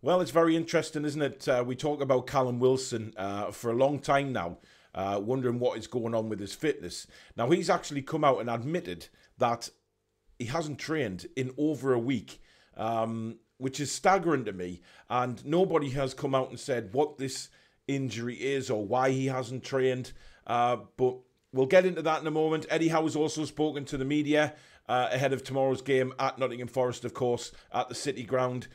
Well, it's very interesting, isn't it? We talk about Callum Wilson for a long time now, wondering what is going on with his fitness. Now, he's actually come out and admitted that he hasn't trained in over a week, which is staggering to me. And nobody has come out and said what this injury is or why he hasn't trained. But we'll get into that in a moment. Eddie Howe has also spoken to the media ahead of tomorrow's game at Nottingham Forest, of course, at the City Ground.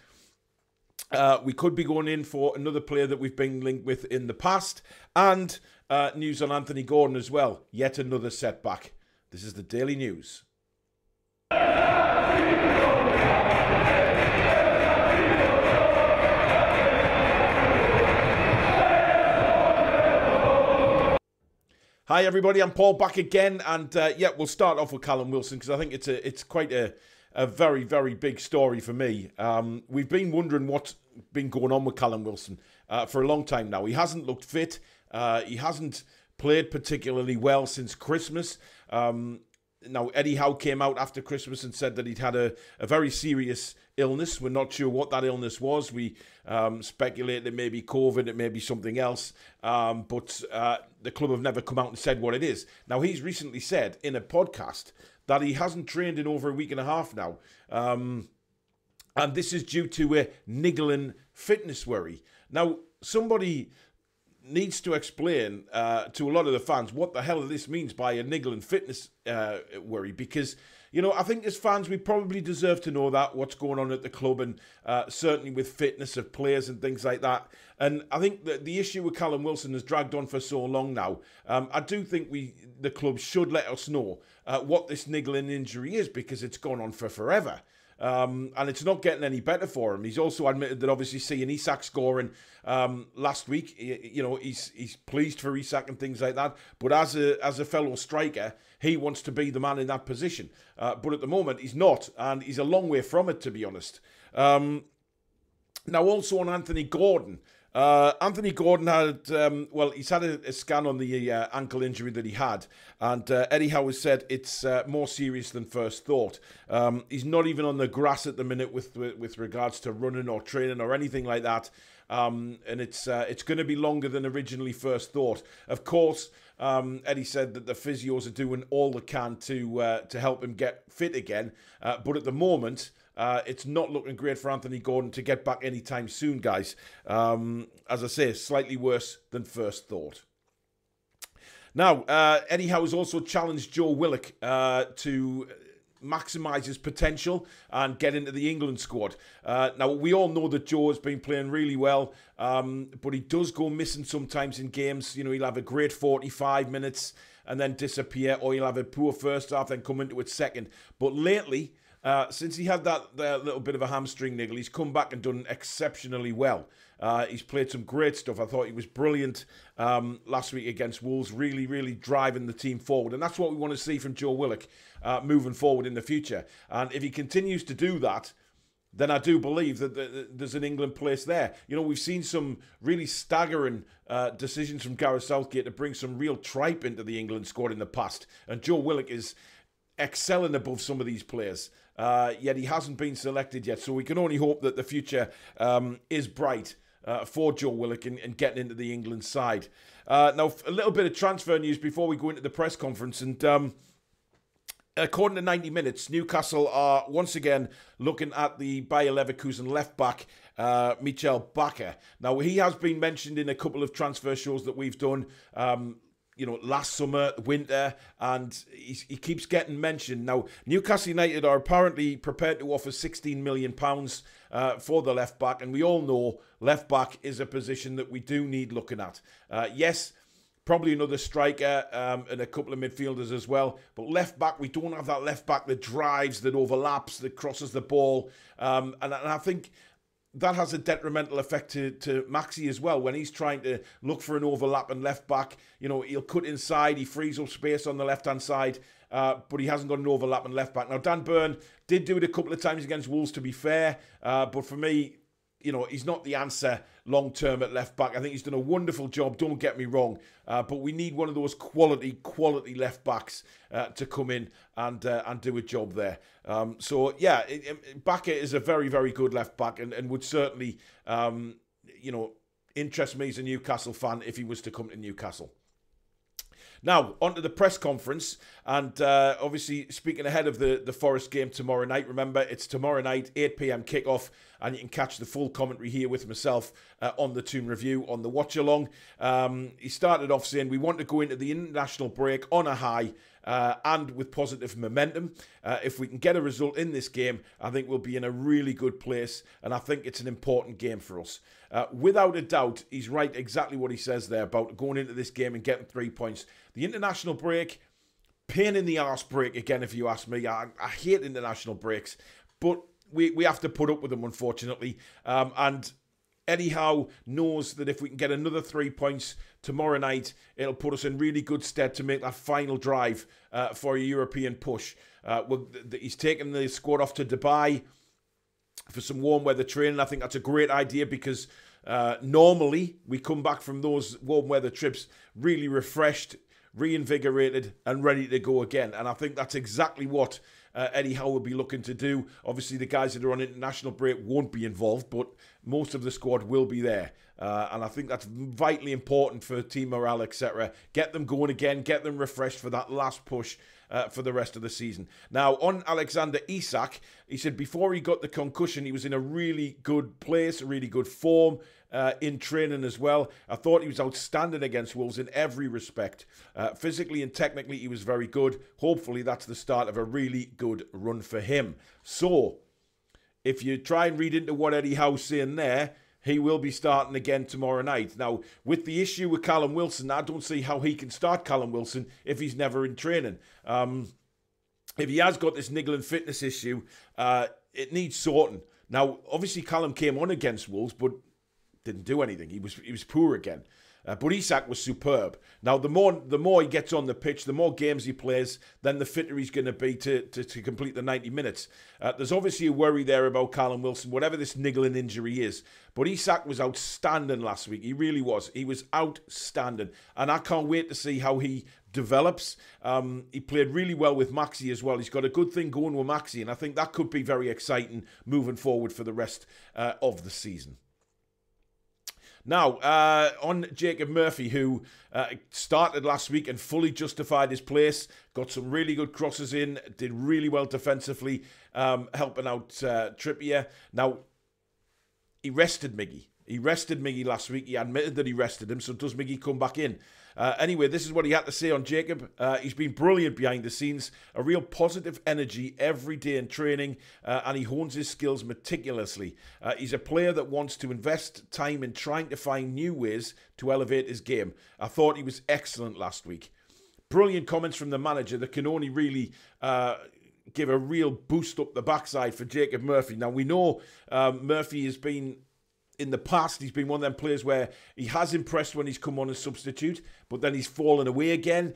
We could be going in for another player that we've been linked with in the past, and news on Anthony Gordon as well. Yet another setback. This is the Daily News. Hi everybody, I'm Paul back again, and yeah, we'll start off with Callum Wilson because I think it's quite a very, very big story for me. We've been wondering what's been going on with Callum Wilson for a long time now. He hasn't looked fit. He hasn't played particularly well since Christmas. Now, Eddie Howe came out after Christmas and said that he'd had a very serious illness. We're not sure what that illness was. We speculate it may be COVID, it may be something else. But the club have never come out and said what it is. Now, he's recently said in a podcast that he hasn't trained in over a week and a half now. And this is due to a niggling fitness worry. Now, somebody needs to explain to a lot of the fans what the hell this means by a niggling fitness worry, because, you know, I think as fans we probably deserve to know that, what's going on at the club, and certainly with fitness of players and things like that. And I think that the issue with Callum Wilson has dragged on for so long now. I do think the club should let us know what this niggling injury is, because it's gone on for forever. And it's not getting any better for him. He's also admitted that obviously seeing Isak scoring last week, you know, he's pleased for Isak and things like that. But as a fellow striker, he wants to be the man in that position. But at the moment, he's not, and he's a long way from it, to be honest. Now, also on Anthony Gordon. Anthony Gordon had, well, he's had a scan on the ankle injury that he had, and Eddie Howe has said it's more serious than first thought. He's not even on the grass at the minute with regards to running or training or anything like that, and it's going to be longer than originally first thought. Of course, Eddie said that the physios are doing all they can to help him get fit again, but at the moment, it's not looking great for Anthony Gordon to get back anytime soon, guys. As I say, slightly worse than first thought. Now, Eddie Howe has also challenged Joe Willock to maximise his potential and get into the England squad. Now, we all know that Joe has been playing really well, but he does go missing sometimes in games. You know, he'll have a great 45 minutes and then disappear, or he'll have a poor first half, then come into it second. But lately, since he had that little bit of a hamstring niggle, he's come back and done exceptionally well. He's played some great stuff. I thought he was brilliant last week against Wolves, really, really driving the team forward. And that's what we want to see from Joe Willock moving forward in the future. And if he continues to do that, then I do believe that there's an England place there. You know, we've seen some really staggering decisions from Gareth Southgate to bring some real tripe into the England squad in the past. And Joe Willock is excelling above some of these players. Yet he hasn't been selected yet, so we can only hope that the future is bright for Joe Willock and getting into the England side. Now, a little bit of transfer news before we go into the press conference, and according to 90 Minutes, Newcastle are once again looking at the Bayer Leverkusen left-back, Michael Bakker. Now, he has been mentioned in a couple of transfer shows that we've done, you know, last summer, winter, and he keeps getting mentioned. Now, Newcastle United are apparently prepared to offer £16 million for the left-back, and we all know left-back is a position that we do need looking at. Yes, probably another striker and a couple of midfielders as well, but left-back, we don't have that left-back that drives, that overlaps, that crosses the ball, and I think that has a detrimental effect to Maxi as well. When he's trying to look for an overlap and left back, you know, he'll cut inside, he frees up space on the left-hand side, but he hasn't got an overlap and left back. Now, Dan Burn did do it a couple of times against Wolves, to be fair, but for me, you know, he's not the answer long-term at left-back. I think he's done a wonderful job, don't get me wrong, but we need one of those quality left-backs to come in and do a job there. So, yeah, Bakker is a very, very good left-back and would certainly, you know, interest me as a Newcastle fan if he was to come to Newcastle. Now, on to the press conference, and obviously speaking ahead of the Forest game tomorrow night. Remember, it's tomorrow night, 8 p.m. kickoff, and you can catch the full commentary here with myself on the Toon Review, on the watch-along. He started off saying, we want to go into the international break on a high and with positive momentum. If we can get a result in this game, I think we'll be in a really good place, and I think it's an important game for us. Without a doubt, he's right exactly what he says there about going into this game and getting 3 points. The international break, pain in the arse break again, if you ask me. I hate international breaks, but we have to put up with them, unfortunately. And Eddie Howe knows that if we can get another 3 points tomorrow night, it'll put us in really good stead to make that final drive for a European push. He's taken the squad off to Dubai for some warm weather training. I think that's a great idea because normally we come back from those warm weather trips really refreshed, reinvigorated and ready to go again. And I think that's exactly what Eddie Howe will be looking to do. Obviously, the guys that are on international break won't be involved, but most of the squad will be there. And I think that's vitally important for team morale, etc. Get them going again, get them refreshed for that last push for the rest of the season. Now, on Alexander Isak, he said before he got the concussion, he was in a really good place, a really good form in training as well. I thought he was outstanding against Wolves in every respect. Physically and technically, he was very good. Hopefully, that's the start of a really good run for him. So, if you try and read into what Eddie Howe's saying there, he will be starting again tomorrow night. Now, with the issue with Callum Wilson, I don't see how he can start Callum Wilson if he's never in training. If he has got this niggling fitness issue, it needs sorting. Now, obviously, Callum came on against Wolves, but didn't do anything. He was poor again. But Isak was superb. Now, the more he gets on the pitch, the more games he plays, then the fitter he's going to be to complete the 90 minutes. There's obviously a worry there about Callum Wilson, whatever this niggling injury is. But Isak was outstanding last week. He really was. He was outstanding. And I can't wait to see how he develops. He played really well with Maxi as well. He's got a good thing going with Maxi, and I think that could be very exciting moving forward for the rest of the season. Now, on Jacob Murphy, who started last week and fully justified his place, got some really good crosses in, did really well defensively, helping out Trippier. Now, he rested Miggy. He rested Miggy last week. He admitted that he rested him, so does Miggy come back in? Anyway, this is what he had to say on Jacob. He's been brilliant behind the scenes, a real positive energy every day in training, and he hones his skills meticulously. He's a player that wants to invest time in trying to find new ways to elevate his game. I thought he was excellent last week. Brilliant comments from the manager that can only really give a real boost up the backside for Jacob Murphy. Now, we know Murphy has been... In the past, he's been one of them players where he has impressed when he's come on as substitute, but then he's fallen away again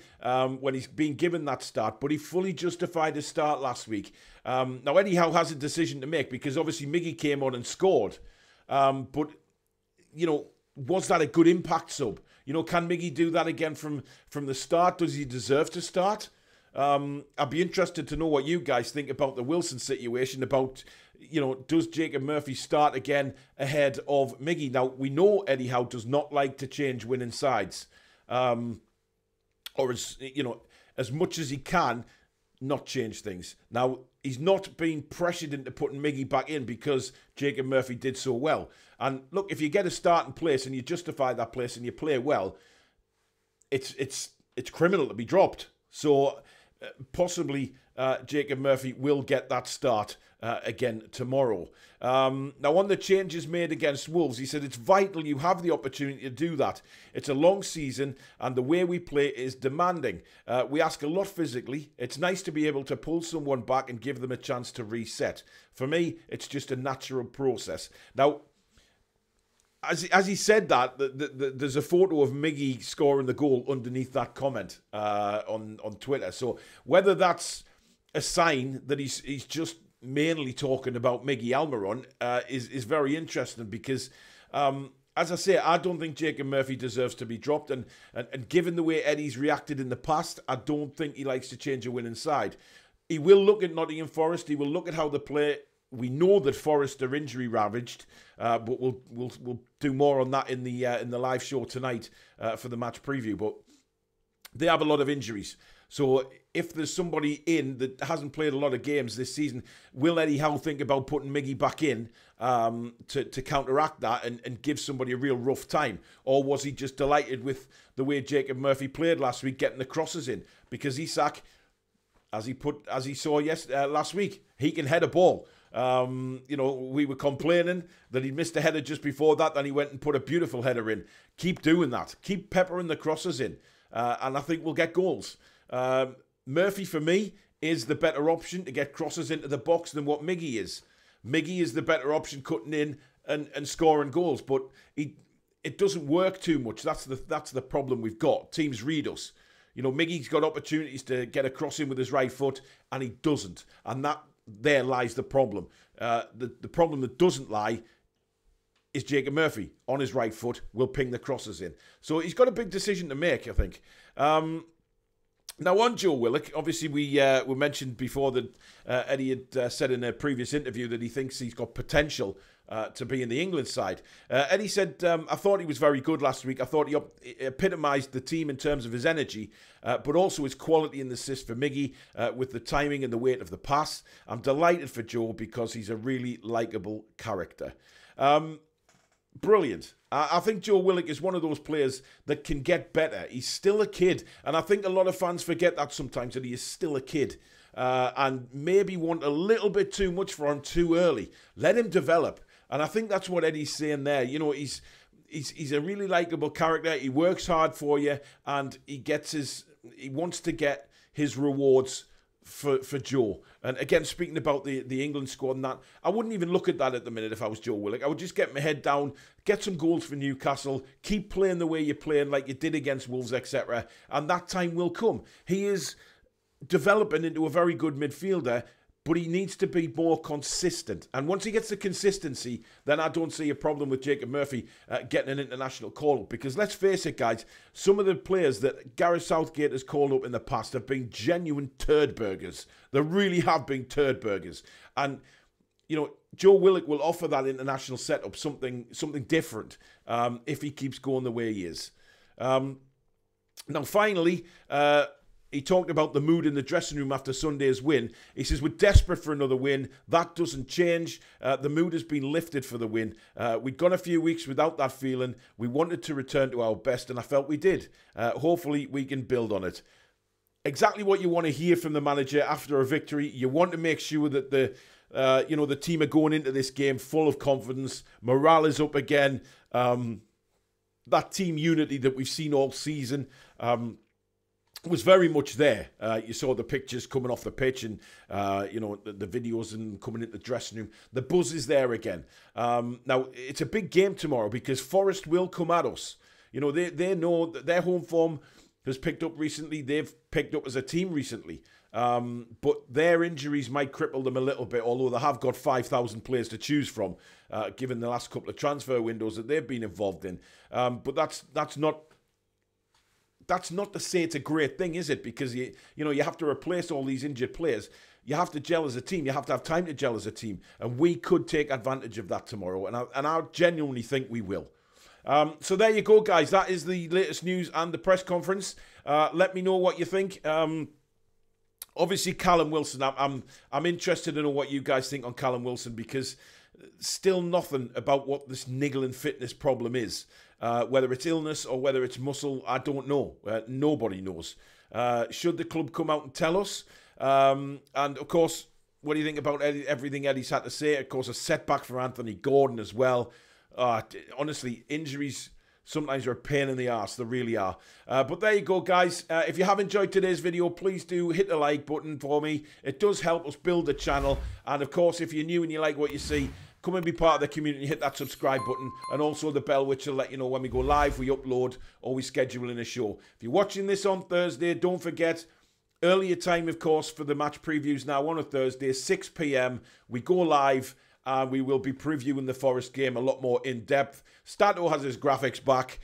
when he's been given that start. But he fully justified his start last week. Now, Eddie Howe has a decision to make because obviously Miggy came on and scored. But, you know, was that a good impact sub? You know, can Miggy do that again from the start? Does he deserve to start? I'd be interested to know what you guys think about the Wilson situation, about, you know, does Jacob Murphy start again ahead of Miggy? Now, we know Eddie Howe does not like to change winning sides, or as, you know, as much as he can, not change things. Now, he's not being pressured into putting Miggy back in because Jacob Murphy did so well. And look, if you get a starting place and you justify that place and you play well, it's criminal to be dropped. So possibly Jacob Murphy will get that start again tomorrow. Now, on the changes made against Wolves, he said it's vital you have the opportunity to do that. It's a long season and the way we play is demanding. We ask a lot physically. It's nice to be able to pull someone back and give them a chance to reset. For me, it's just a natural process. Now, as he said that, there's a photo of Miggy scoring the goal underneath that comment on Twitter. So whether that's a sign that he's just mainly talking about Miggy Almiron is very interesting because, as I say, I don't think Jacob Murphy deserves to be dropped. And given the way Eddie's reacted in the past, I don't think he likes to change a winning side. He will look at Nottingham Forest. He will look at how they play. We know that Forest are injury ravaged, but we'll do more on that in the live show tonight for the match preview. But they have a lot of injuries. So if there's somebody in that hasn't played a lot of games this season, will Eddie Howe think about putting Miggy back in to counteract that and give somebody a real rough time? Or was he just delighted with the way Jacob Murphy played last week, getting the crosses in? Because Isak, as he saw last week, he can head a ball. We were complaining that he missed a header just before that, then he went and put a beautiful header in. Keep doing that. Keep peppering the crosses in. And I think we'll get goals. Murphy, for me, is the better option to get crosses into the box than what Miggy is. Miggy is the better option cutting in and scoring goals, but it doesn't work too much. That's the problem we've got. Teams read us. Miggy's got opportunities to get a cross in with his right foot, and he doesn't. And there lies the problem. The problem that doesn't lie is Jacob Murphy on his right foot will ping the crosses in. So he's got a big decision to make, I think. Now, on Joe Willock, obviously we mentioned before that Eddie had said in a previous interview that he thinks he's got potential to be in the England side. Eddie said, I thought he was very good last week. I thought he epitomised the team in terms of his energy, but also his quality in the assist for Miggy with the timing and the weight of the pass. I'm delighted for Joe because he's a really likeable character. Brilliant. I think Joe Willock is one of those players that can get better. He's still a kid, and I think a lot of fans forget that sometimes, that he is still a kid, and maybe want a little bit too much for him too early. Let him develop, and I think that's what Eddie's saying there. He's a really likeable character. He works hard for you, and he wants to get his rewards for Joe. And again, speaking about the England squad and that, I wouldn't even look at that at the minute if I was Joe Willock. I would just get my head down, get some goals for Newcastle, keep playing the way you're playing like you did against Wolves, etc. And that time will come. He is developing into a very good midfielder, but he needs to be more consistent. And once he gets the consistency, then I don't see a problem with Jacob Murphy getting an international call-up. Because let's face it, guys, some of the players that Gareth Southgate has called up in the past have been genuine turd burgers. They really have been turd burgers. And, Joe Willock will offer that international setup something different if he keeps going the way he is. Now, finally, he talked about the mood in the dressing room after Sunday's win. He says, we're desperate for another win. That doesn't change. The mood has been lifted for the win. We'd gone a few weeks without that feeling. We wanted to return to our best, and I felt we did. Hopefully, we can build on it. Exactly what you want to hear from the manager after a victory. You want to make sure that the team are going into this game full of confidence. Morale is up again. That team unity that we've seen all season was very much there. You saw the pictures coming off the pitch and, the videos and coming into the dressing room. The buzz is there again. Now, it's a big game tomorrow because Forest will come at us. They know that their home form has picked up recently. They've picked up as a team recently. But their injuries might cripple them a little bit, although they have got 5,000 players to choose from, given the last couple of transfer windows that they've been involved in. But that's not to say it's a great thing, is it? Because you have to replace all these injured players. You have to gel as a team. You have to have time to gel as a team, and we could take advantage of that tomorrow. And I genuinely think we will. So there you go, guys. That is the latest news and the press conference. Let me know what you think. Obviously, Callum Wilson. I'm interested to know what you guys think on Callum Wilson, because still nothing about what this niggling fitness problem is. Whether it's illness or whether it's muscle, I don't know. Nobody knows. Should the club come out and tell us? And of course, what do you think about everything Eddie's had to say? Of course, a setback for Anthony Gordon as well. Honestly, injuries sometimes are a pain in the arse. They really are. But there you go, guys. If you have enjoyed today's video, please do hit the like button for me. It does help us build the channel. And of course, if you're new and you like what you see, come and be part of the community. Hit that subscribe button and also the bell, which will let you know when we go live, we upload, or we schedule in a show. If you're watching this on Thursday, don't forget, Earlier time, of course, for the match previews now on a Thursday, 6 p.m. We go live and we will be previewing the Forest game a lot more in depth. Stato has his graphics back,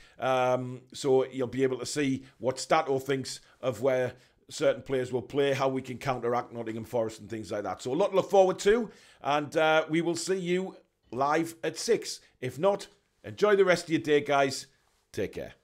so you'll be able to see what Stato thinks of where certain players will play, how we can counteract Nottingham Forest and things like that. So a lot to look forward to, and we will see you live at 6. If not, enjoy the rest of your day, guys. Take care.